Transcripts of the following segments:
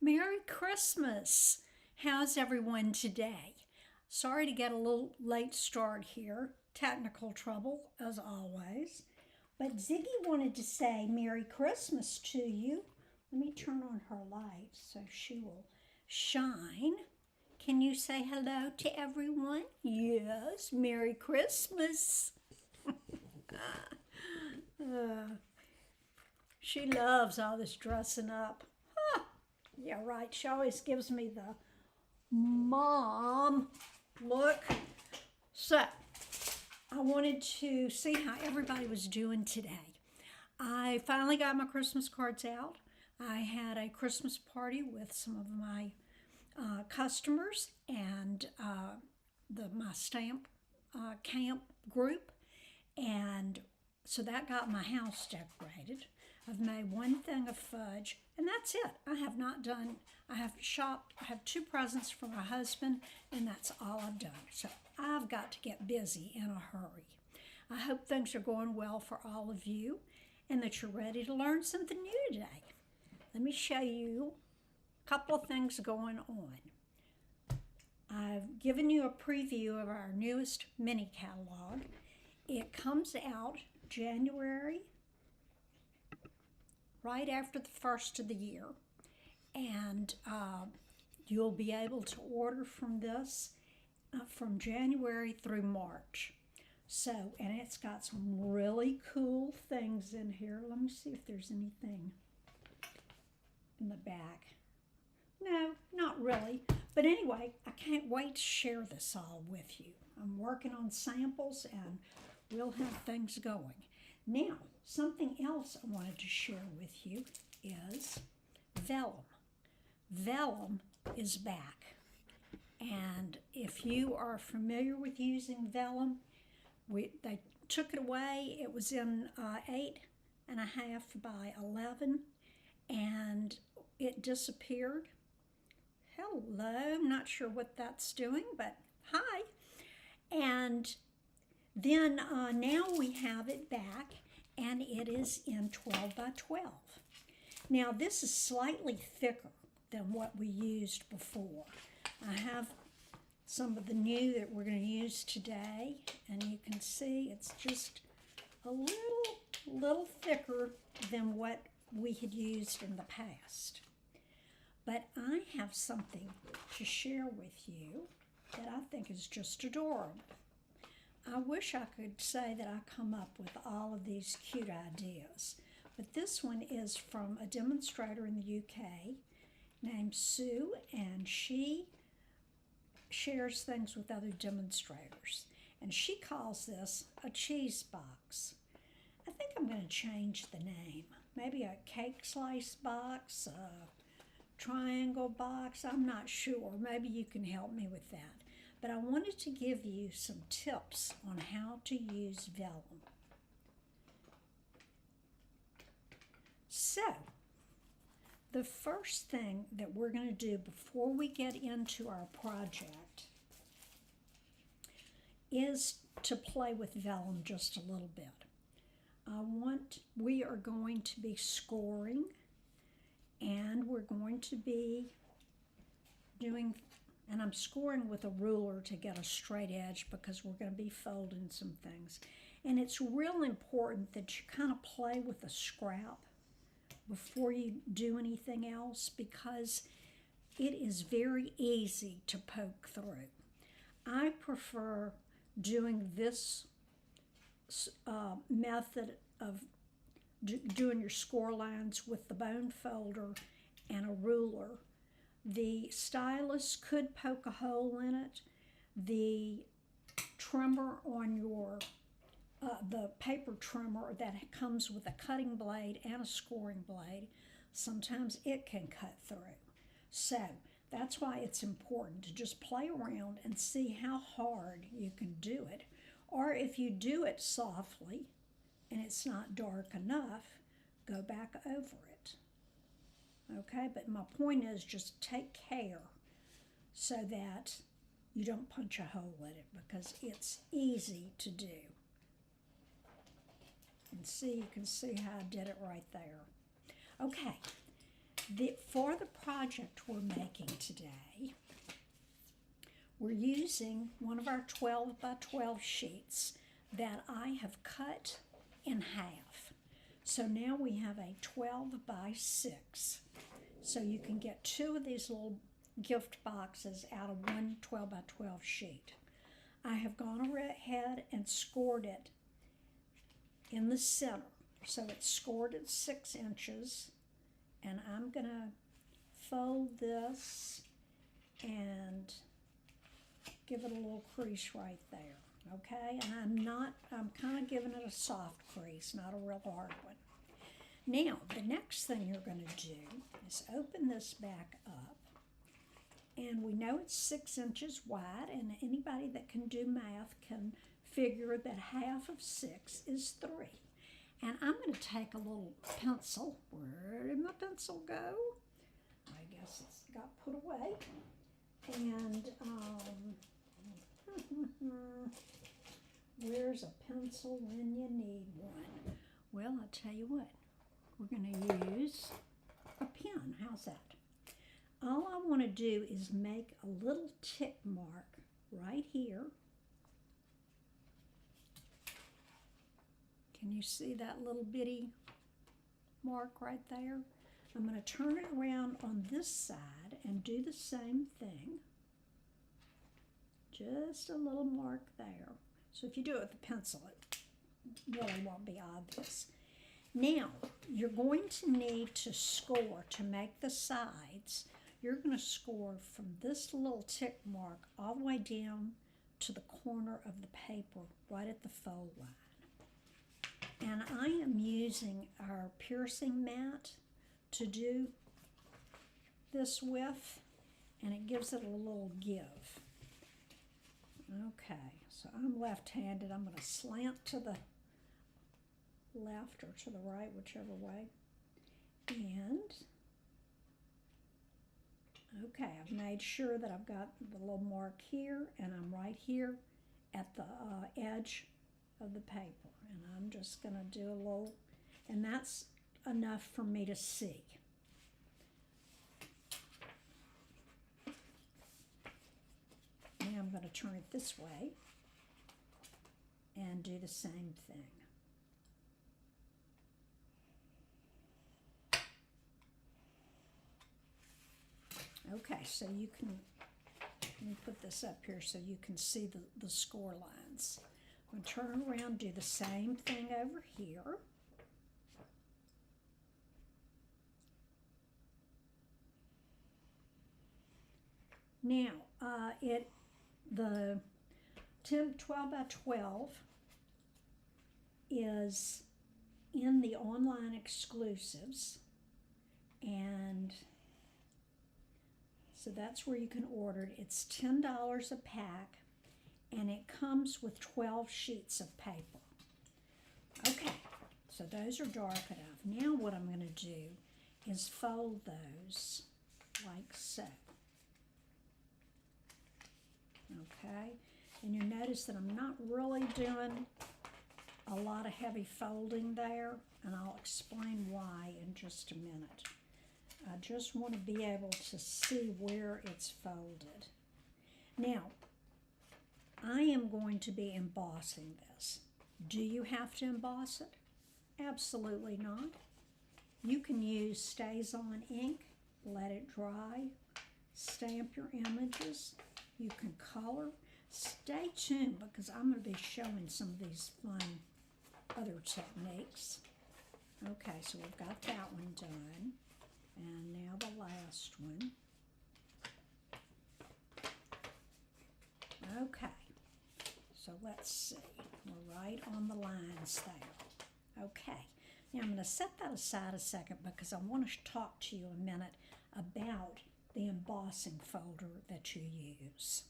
Merry Christmas! How's everyone today? Sorry to get a little late start here. Technical trouble, as always. But Ziggy wanted to say Merry Christmas to you. Let me turn on her light so she will shine. Can you say hello to everyone? Yes, Merry Christmas. She loves all this dressing up. Yeah, right. She always gives me the mom look. So, I wanted to see how everybody was doing today. I finally got my Christmas cards out. I had a Christmas party with some of my customers and my stamp camp group, and so that got my house decorated. I've made one thing of fudge, and that's it. I have not done, I have shopped, I have two presents for my husband, and that's all I've done. So I've got to get busy in a hurry. I hope things are going well for all of you and that you're ready to learn something new today. Let me show you a couple of things going on. I've given you a preview of our newest mini catalog. It comes out January, right after the first of the year, and you'll be able to order from this from January through March. So, and it's got some really cool things in here. Let me see if there's anything in the back. No, not really. But anyway, I can't wait to share this all with you. I'm working on samples and we'll have things going. Now, something else I wanted to share with you is Vellum. Vellum is back. And if you are familiar with using Vellum, they took it away. It was in 8.5 by 11, and it disappeared. Hello, I'm not sure what that's doing, but hi. And then now we have it back, and it is in 12 by 12. Now this is slightly thicker than what we used before. I have some of the new that we're going to use today, and you can see it's just a little thicker than what we had used in the past. But I have something to share with you that I think is just adorable. I wish I could say that I come up with all of these cute ideas, but this one is from a demonstrator in the UK named Sue, and she shares things with other demonstrators, and she calls this a cheese box. I think I'm going to change the name. Maybe a cake slice box, a triangle box, I'm not sure. Maybe you can help me with that. But I wanted to give you some tips on how to use Vellum. So, the first thing that we're going to do before we get into our project is to play with Vellum just a little bit. We are going to be scoring, and we're going to be doing, and I'm scoring with a ruler to get a straight edge because we're going to be folding some things. And it's real important that you kind of play with a scrap before you do anything else, because it is very easy to poke through. I prefer doing this method of doing your score lines with the bone folder and a ruler. The stylus could poke a hole in it. The trimmer on your the paper trimmer that comes with a cutting blade and a scoring blade, sometimes it can cut through. So that's why it's important to just play around and see how hard you can do it. Or if you do it softly and it's not dark enough, go back over it. Okay, but my point is just take care so that you don't punch a hole in it, because it's easy to do. And see, you can see how I did it right there. Okay, For the project we're making today, we're using one of our 12 by 12 sheets that I have cut in half. So now we have a 12 by 6. So you can get 2 of these little gift boxes out of one 12 by 12 sheet. I have gone ahead and scored it in the center. So it's scored at 6 inches. And I'm going to fold this and give it a little crease right there. Okay, and I'm kind of giving it a soft crease, not a real hard one. Now, the next thing you're going to do is open this back up. And we know it's 6 inches wide, and anybody that can do math can figure that half of 6 is 3. And I'm going to take a little pencil. Where did my pencil go? I guess it's got put away. And where's a pencil when you need one? Well, I'll tell you what. We're going to use a pen. How's that? All I want to do is make a little tick mark right here. Can you see that little bitty mark right there? I'm going to turn it around on this side and do the same thing. Just a little mark there. So if you do it with a pencil, it really won't be obvious. Now, you're going to need to score to make the sides. You're going to score from this little tick mark all the way down to the corner of the paper, right at the fold line. And I am using our piercing mat to do this with, and it gives it a little give. Okay, so I'm left-handed. I'm going to slant to the left or to the right, whichever way. And, okay, I've made sure that I've got the little mark here, and I'm right here at the edge of the paper. And I'm just going to do a little, and that's enough for me to see. Now I'm going to turn it this way and do the same thing. Okay, so you can, let me put this up here so you can see the score lines. I'm going to turn around, do the same thing over here. Now, the 12 by 12 is in the online exclusives, and so that's where you can order it. It's $10 a pack, and it comes with 12 sheets of paper. Okay, so those are dark enough. Now what I'm going to do is fold those like so. Okay, and you'll notice that I'm not really doing a lot of heavy folding there, and I'll explain why in just a minute. I just want to be able to see where it's folded. Now, I am going to be embossing this. Do you have to emboss it? Absolutely not. You can use Stays-On ink, let it dry, stamp your images. You can color. Stay tuned because I'm going to be showing some of these fun other techniques. Okay, so we've got that one done. And now the last one. Okay, so let's see. We're right on the lines there. Okay, now I'm going to set that aside a second because I want to talk to you a minute about the embossing folder that you use.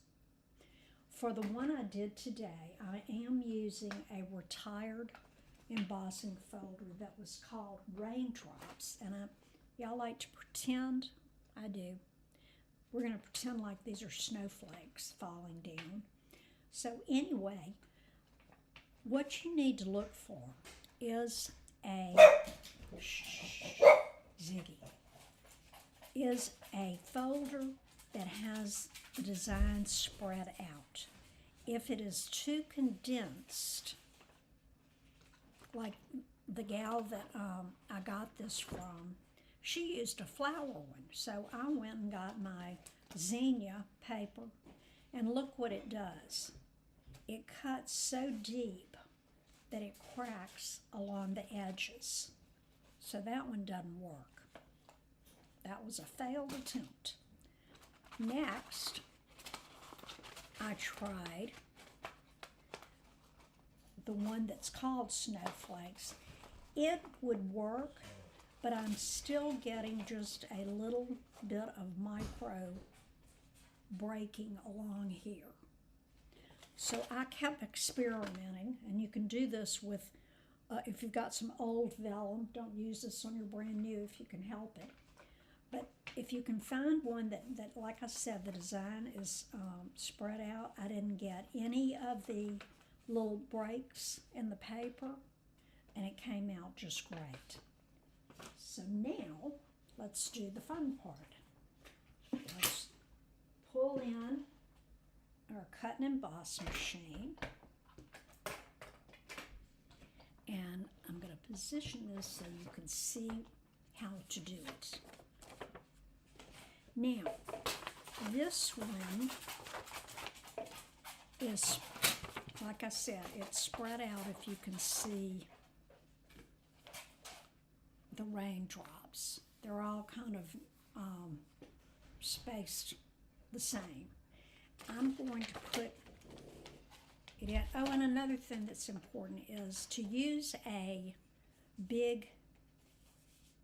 For the one I did today, I am using a retired embossing folder that was called Raindrops, and y'all like to pretend? I do. We're going to pretend like these are snowflakes falling down. So anyway, what you need to look for is a Ziggy. is a folder that has the design spread out. If it is too condensed, like the gal that I got this from, she used a flower one. So I went and got my zinnia paper, and look what it does. It cuts so deep that it cracks along the edges. So that one doesn't work. That was a failed attempt. Next, I tried the one that's called Snowflakes. It would work, but I'm still getting just a little bit of micro breaking along here. So I kept experimenting, and you can do this with, if you've got some old vellum, don't use this on your brand new if you can help it. But if you can find one that like I said, the design is spread out. I didn't get any of the little breaks in the paper, and it came out just great. So now, let's do the fun part. Let's pull in our cut and emboss machine, and I'm going to position this so you can see how to do it. Now, this one is, like I said, it's spread out if you can see the raindrops. They're all kind of spaced the same. I'm going to put it in. Oh, and another thing that's important is to use a big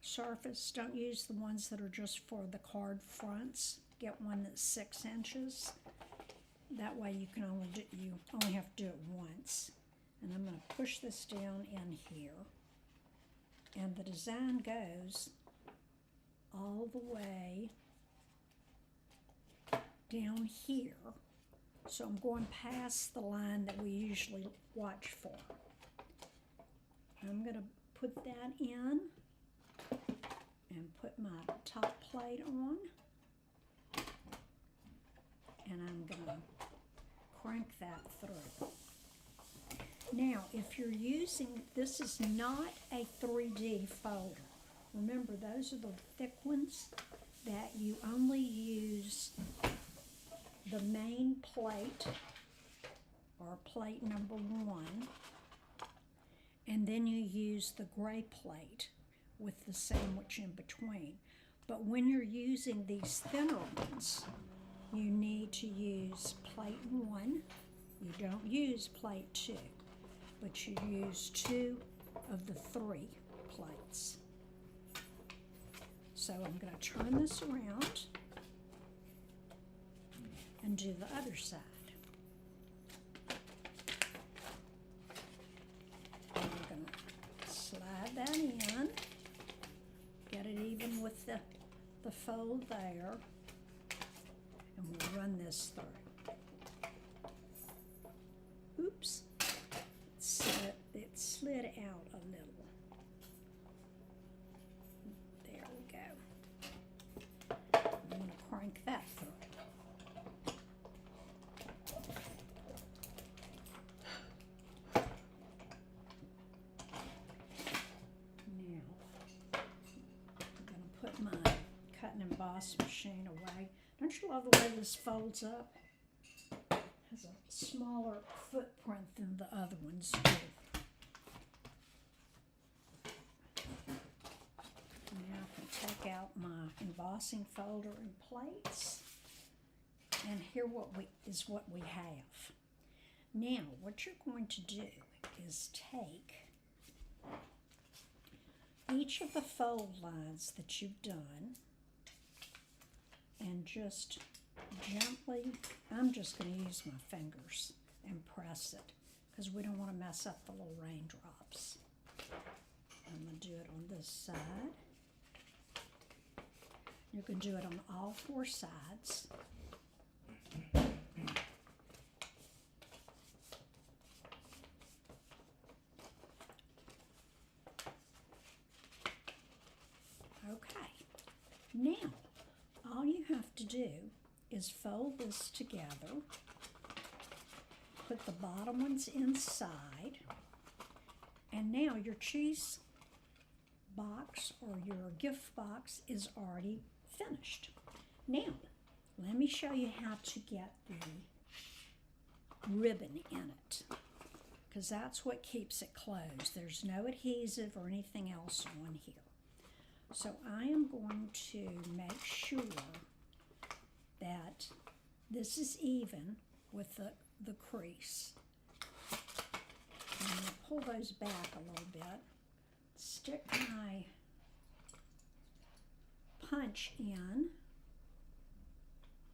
surface. Don't use the ones that are just for the card fronts. Get one that's 6 inches. That way you only have to do it once. And I'm going to push this down in here. And the design goes all the way down here. So I'm going past the line that we usually watch for. I'm going to put that in and put my top plate on. And I'm going to crank that through. Now, if you're using, this is not a 3D folder. Remember, those are the thick ones that you only use the main plate, or plate number 1, and then you use the gray plate with the sandwich in between. But when you're using these thinner ones, you need to use plate 1. You don't use plate 2, but you use 2 of the 3 plates. So I'm going to turn this around and do the other side. And I'm going to slide that in, get it even with the fold there, and we'll run this through. Oops, it slid out a little. There we go. I'm going to crank that through. My cut and emboss machine away. Don't you love the way this folds up? It has a smaller footprint than the other ones do. Now I can take out my embossing folder and plates, and here is what we have. Now what you're going to do is take each of the fold lines that you've done and just gently, I'm just going to use my fingers and press it because we don't want to mess up the little raindrops. I'm going to do it on this side. You can do it on all 4 sides. Okay, now do is fold this together, put the bottom ones inside, and now your cheese box or your gift box is already finished. Now, let me show you how to get the ribbon in it, because that's what keeps it closed. There's no adhesive or anything else on here. So I am going to make sure that this is even with the crease. I'm going to pull those back a little bit, stick my punch in,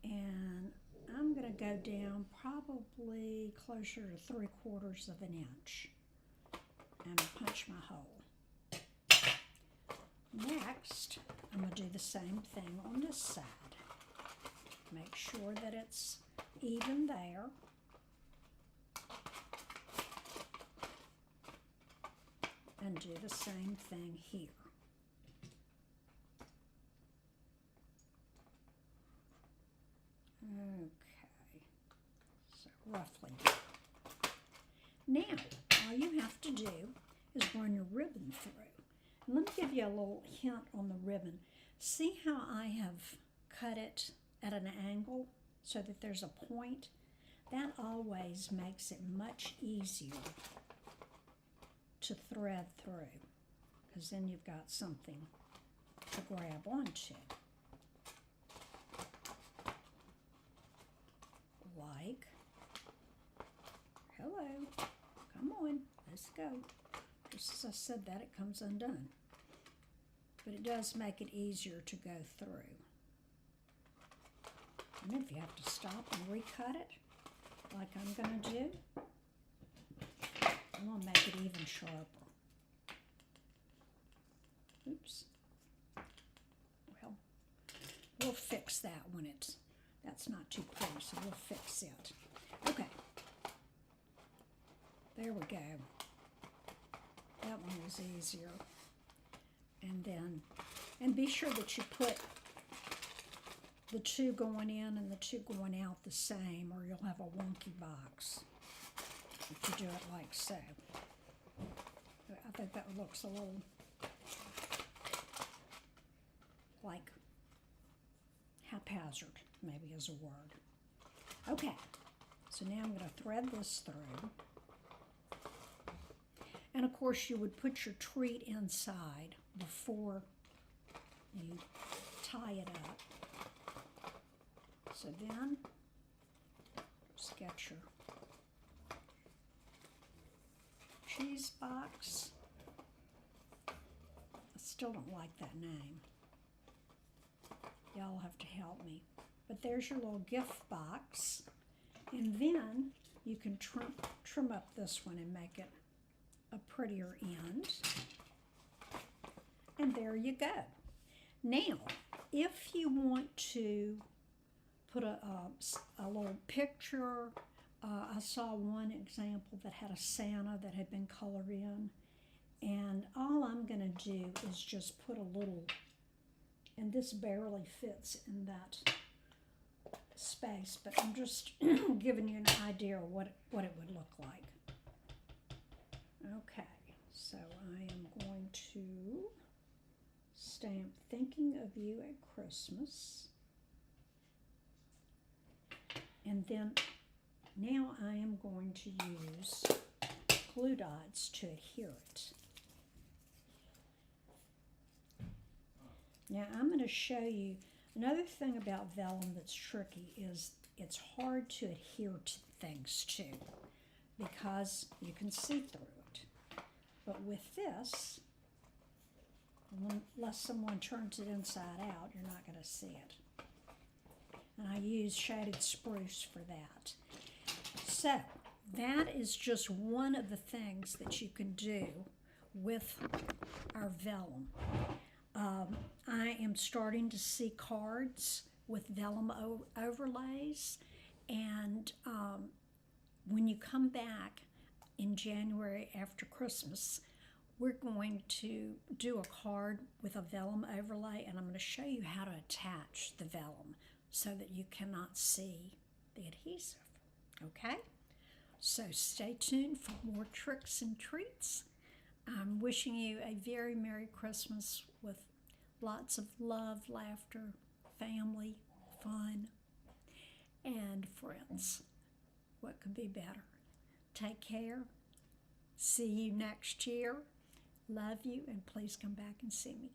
and I'm going to go down probably closer to 3/4 of an inch and punch my hole. Next, I'm going to do the same thing on this side. Make sure that it's even there. And do the same thing here. Okay, so roughly. Now, all you have to do is run your ribbon through. And let me give you a little hint on the ribbon. See how I have cut it at an angle so that there's a point? That always makes it much easier to thread through, because then you've got something to grab onto. Like, hello, come on, let's go. Just as I said that, it comes undone. But it does make it easier to go through. And if you have to stop and recut it, like I'm going to do, I'm going to make it even sharper. Oops. Well, we'll fix that when that's not too pretty, so we'll fix it. Okay. There we go. That one was easier. And be sure that you put the two going in and the two going out the same, or you'll have a wonky box if you do it like so. I think that looks a little like haphazard, maybe is a word. Okay, so now I'm going to thread this through. And of course you would put your treat inside before you tie it up. So then, just get your cheese box. I still don't like that name. Y'all have to help me. But there's your little gift box. And then you can trim up this one and make it a prettier end. And there you go. Now, if you want to put a little picture, I saw one example that had a Santa that had been colored in, and all I'm going to do is just put a little, and this barely fits in that space, but I'm just giving you an idea of what it would look like. Okay, so I am going to stamp Thinking of You at Christmas. And then now I am going to use glue dots to adhere it. Now I'm going to show you another thing about vellum that's tricky is it's hard to adhere to things to because you can see through it. But with this, unless someone turns it inside out, you're not going to see it. And I use shaded spruce for that. So that is just one of the things that you can do with our vellum. I am starting to see cards with vellum overlays, and when you come back in January after Christmas, we're going to do a card with a vellum overlay, and I'm going to show you how to attach the vellum so that you cannot see the adhesive. Okay? So stay tuned for more tricks and treats. I'm wishing you a very Merry Christmas with lots of love, laughter, family, fun, and friends. What could be better? Take care. See you next year. Love you, and please come back and see me.